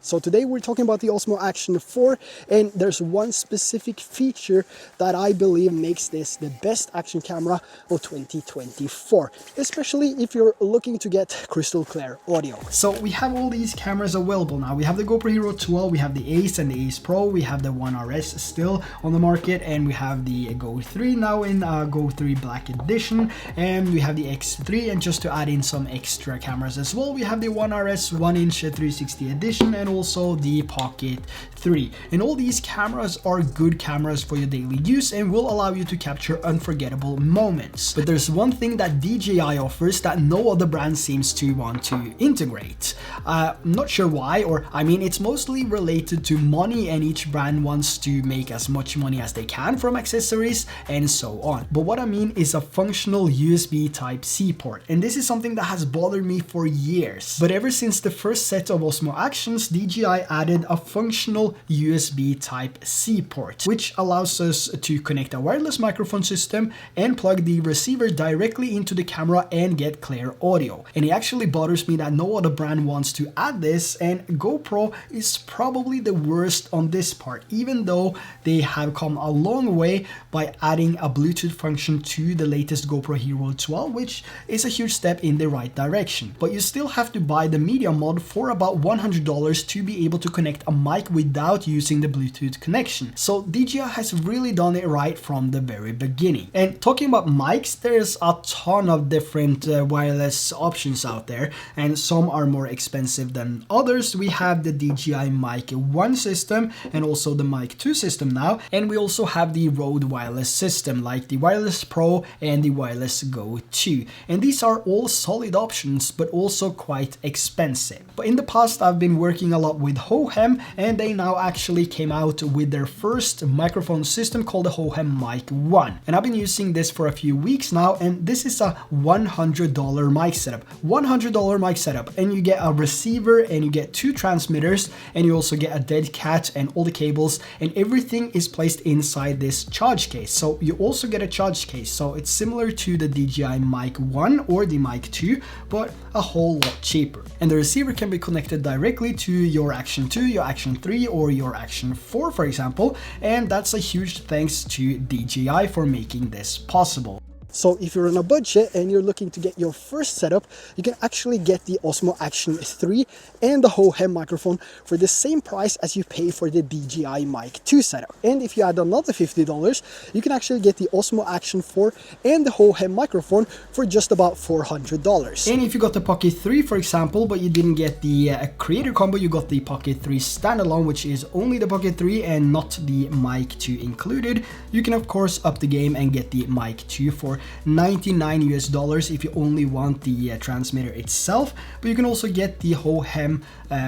So today we're talking about the Osmo Action 4, and there's one specific feature that I believe makes this the best action camera of 2024, especially if you're looking to get crystal clear audio. So we have all these cameras available now. We have the GoPro Hero 12, we have the Ace and the Ace Pro, we have the One RS still on the market, and we have the Go 3 now in Go 3 Black Edition, and we have the X3, and just to add in some extra cameras as well, we have the One RS 1-inch 360 edition, and also the Pocket 3. And all these cameras are good cameras for your daily use and will allow you to capture unforgettable moments. But there's one thing that DJI offers that no other brand seems to want to integrate. I'm not sure why, or I mean, it's mostly related to money, and each brand wants to make as much money as they can from accessories and so on. But what I mean is a functional USB Type-C port, and this is something that has bothered me for years. But ever since the first set of Osmo Actions, DJI added a functional USB Type-C port, which allows us to connect a wireless microphone system and plug the receiver directly into the camera and get clear audio. And it actually bothers me that no other brand wants to add this, and GoPro is probably the worst on this part, even though they have come a long way by adding a Bluetooth function to the latest GoPro Hero 12, which is a huge step in the right direction. But you still have to buy the media mod for about $100 to be able to connect a mic without using the Bluetooth connection. So DJI has really done it right from the very beginning. And talking about mics, there's a ton of different wireless options out there, and some are more expensive than others. We have the DJI Mic 1 system and also the Mic 2 system now, and we also have the Rode wireless system like the Wireless Pro and the Wireless Go 2. And these are all solid options, but also quite expensive. But in the past, I've been working a lot with Hohem, and they now actually came out with their first microphone system called the Hohem Mic 1. And I've been using this for a few weeks now, and this is a $100 mic setup. $100 mic setup, and you get a receiver, and you get 2 transmitters, and you also get a dead cat and all the cables, and everything is placed inside this charge case. So you also get a charge case, so it's similar to the DJI Mic 1 or the Mic 2, but a whole lot cheaper. And the receiver can be connected directly to your Action 2, your Action 3, or your Action 4, for example, and that's a huge thanks to DJI for making this possible. So if you're on a budget and you're looking to get your first setup, you can actually get the Osmo Action 3 and the Hohem microphone for the same price as you pay for the DJI Mic 2 setup. And if you add another $50, you can actually get the Osmo Action 4 and the Hohem microphone for just about $400. And if you got the Pocket 3, for example, but you didn't get the Creator Combo, you got the Pocket 3 standalone, which is only the Pocket 3 and not the Mic 2 included, you can of course up the game and get the Mic 2 for $99 if you only want the transmitter itself. But you can also get the Hohem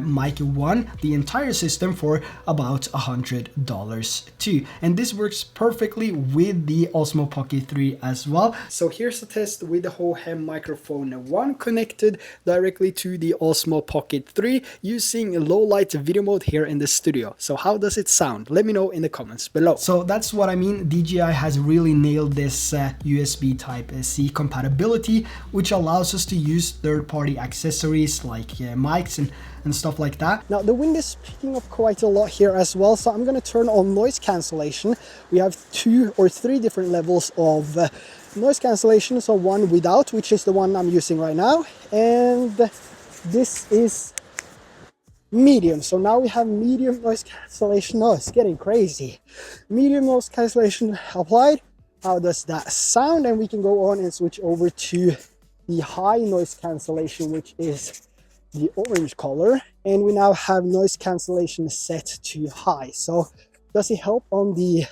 Mic 1, the entire system, for about $100 too. And this works perfectly with the Osmo Pocket 3 as well. So here's a test with the Hohem microphone 1 connected directly to the Osmo Pocket 3 using low light video mode here in the studio. So how does it sound? Let me know in the comments below. So that's what I mean. DJI has really nailed this USB Type-C compatibility, which allows us to use third-party accessories like mics and stuff like that. Now the wind is picking up quite a lot here as well, so I'm going to turn on noise cancellation. We have 2 or 3 different levels of noise cancellation. So one without, which is the one I'm using right now, and this is medium. So now we have medium noise cancellation. Oh, it's getting crazy. Medium noise cancellation applied. How does that sound? And we can go on and switch over to the high noise cancellation, which is the orange color, and we now have noise cancellation set to high. So does it help on the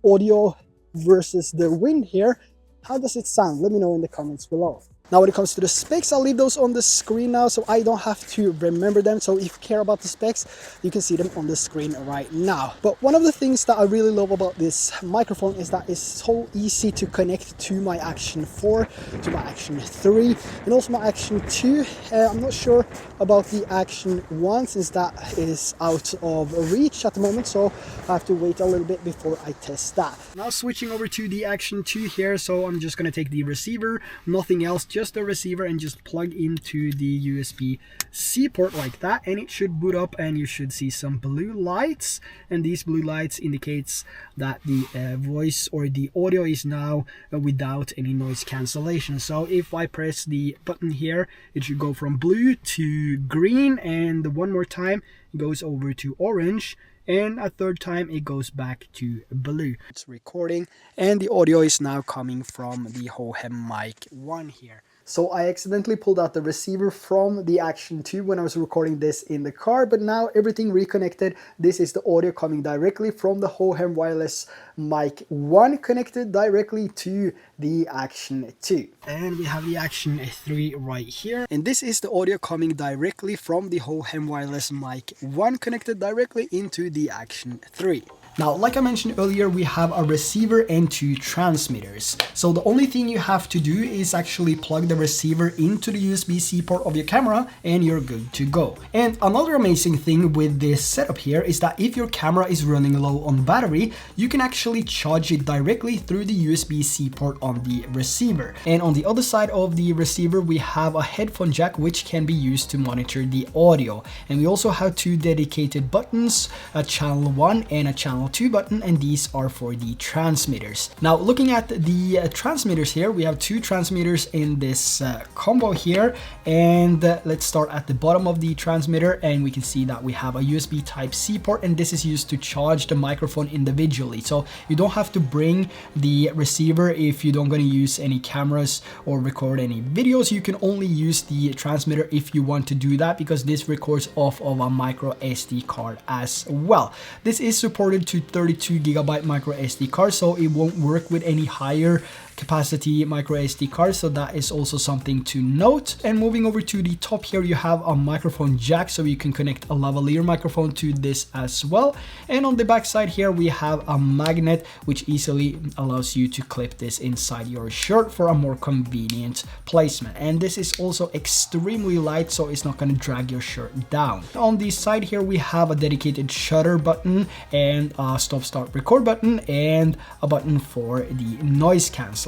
audio versus the wind here? How does it sound? Let me know in the comments below. Now when it comes to the specs, I'll leave those on the screen now so I don't have to remember them. So if you care about the specs, you can see them on the screen right now. But one of the things that I really love about this microphone is that it's so easy to connect to my Action 4, to my Action 3, and also my Action 2. I'm not sure about the Action 1 since that is out of reach at the moment, so I have to wait a little bit before I test that. Now switching over to the Action 2 here, so I'm just going to take the receiver, nothing else, just the receiver and just plug into the USB-C port like that, and it should boot up and you should see some blue lights, and these blue lights indicates that the voice or the audio is now without any noise cancellation. So if I press the button here, it should go from blue to green, and one more time it goes over to orange, and a third time it goes back to blue. It's recording, and the audio is now coming from the Hohem Mic 1 here. So I accidentally pulled out the receiver from the Action 2 when I was recording this in the car, but now everything reconnected. This is the audio coming directly from the Hohem Wireless Mic 1 connected directly to the Action 2. And we have the Action 3 right here. And this is the audio coming directly from the Hohem Wireless Mic 1 connected directly into the Action 3. Now, like I mentioned earlier, we have a receiver and two transmitters. So the only thing you have to do is actually plug the receiver into the USB-C port of your camera and you're good to go. And another amazing thing with this setup here is that if your camera is running low on battery, you can actually charge it directly through the USB-C port on the receiver. And on the other side of the receiver, we have a headphone jack which can be used to monitor the audio. And we also have two dedicated buttons, a channel 1 and a channel 2 button, and these are for the transmitters. Now looking at the transmitters here, we have two transmitters in this combo here, and let's start at the bottom of the transmitter, and we can see that we have a USB Type-C port, and this is used to charge the microphone individually. So you don't have to bring the receiver if you don't going to use any cameras or record any videos. You can only use the transmitter if you want to do that, because this records off of a micro SD card as well. This is supported to 32GB micro SD card, so it won't work with any higher capacity micro SD card, so that is also something to note. And moving over to the top here, you have a microphone jack, so you can connect a lavalier microphone to this as well. And on the back side here, we have a magnet which easily allows you to clip this inside your shirt for a more convenient placement. And this is also extremely light, so it's not going to drag your shirt down. On the side here, we have a dedicated shutter button and a stop start record button and a button for the noise cancellation.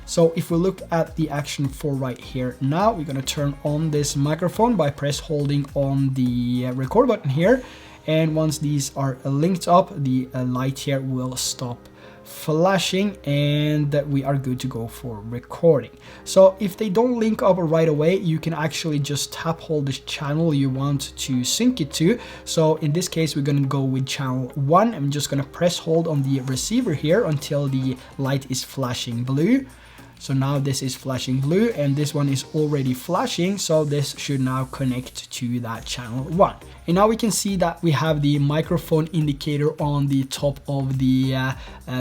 So if we look at the Action 4 right here now, we're going to turn on this microphone by press holding on the record button here, and once these are linked up, the light here will stop flashing and we are good to go for recording. So if they don't link up right away, you can actually just tap hold the channel you want to sync it to. So in this case, we're going to go with channel 1. I'm just going to press hold on the receiver here until the light is flashing blue. So now this is flashing blue and this one is already flashing, so this should now connect to that channel 1. And now we can see that we have the microphone indicator on the top of the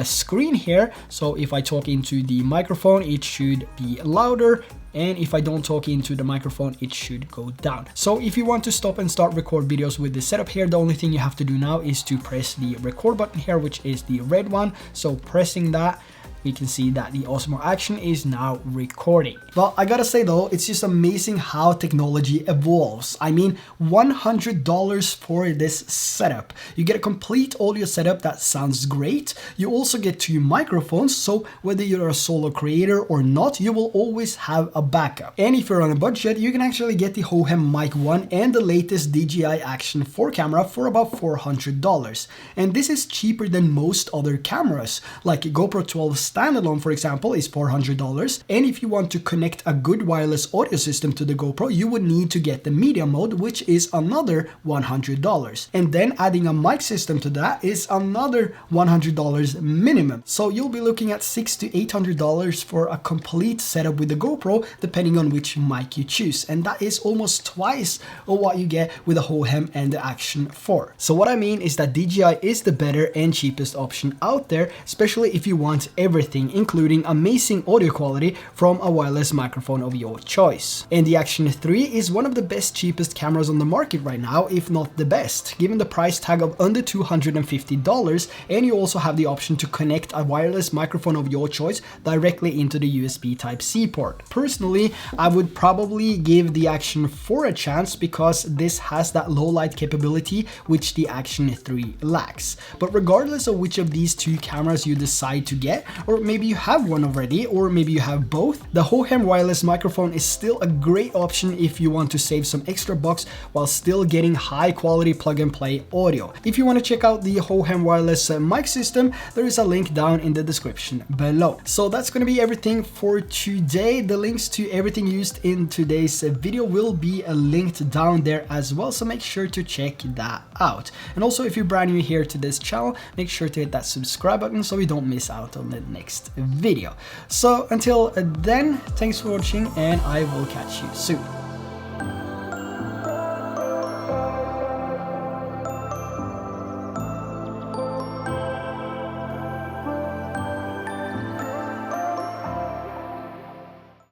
screen here. So if I talk into the microphone, it should be louder, and if I don't talk into the microphone, it should go down. So if you want to stop and start record videos with this setup here, the only thing you have to do now is to press the record button here, which is the red one. So pressing that, we can see that the Osmo Action is now recording. Well, I gotta say though, it's just amazing how technology evolves. I mean, $100 for this setup. You get a complete audio setup that sounds great. You also get two microphones, so whether you're a solo creator or not, you will always have a backup. And if you're on a budget, you can actually get the Hohem Mic 1 and the latest DJI Action 4 camera for about $400. And this is cheaper than most other cameras, like GoPro 12 standalone, for example, is $400. And if you want to connect a good wireless audio system to the GoPro, you would need to get the media mode, which is another $100. And then adding a mic system to that is another $100 minimum. So you'll be looking at $600 to $800 for a complete setup with the GoPro, depending on which mic you choose. And that is almost twice of what you get with the Hohem and the Action 4. So what I mean is that DJI is the better and cheapest option out there, especially if you want everything, including amazing audio quality from a wireless microphone of your choice. And the Action 3 is one of the best, cheapest cameras on the market right now, if not the best, given the price tag of under $250, and you also have the option to connect a wireless microphone of your choice directly into the USB Type-C port. Personally, I would probably give the Action 4 a chance because this has that low light capability which the Action 3 lacks. But regardless of which of these two cameras you decide to get, or or maybe you have one already, or maybe you have both, the Hannevig wireless microphone is still a great option if you want to save some extra bucks while still getting high quality plug and play audio. If you want to check out the Hannevig wireless mic system, there is a link down in the description below. So that's going to be everything for today. The links to everything used in today's video will be linked down there as well, so make sure to check that out. And also, if you're brand new here to this channel, make sure to hit that subscribe button so you don't miss out on the next video. So until then, thanks for watching, and I will catch you soon.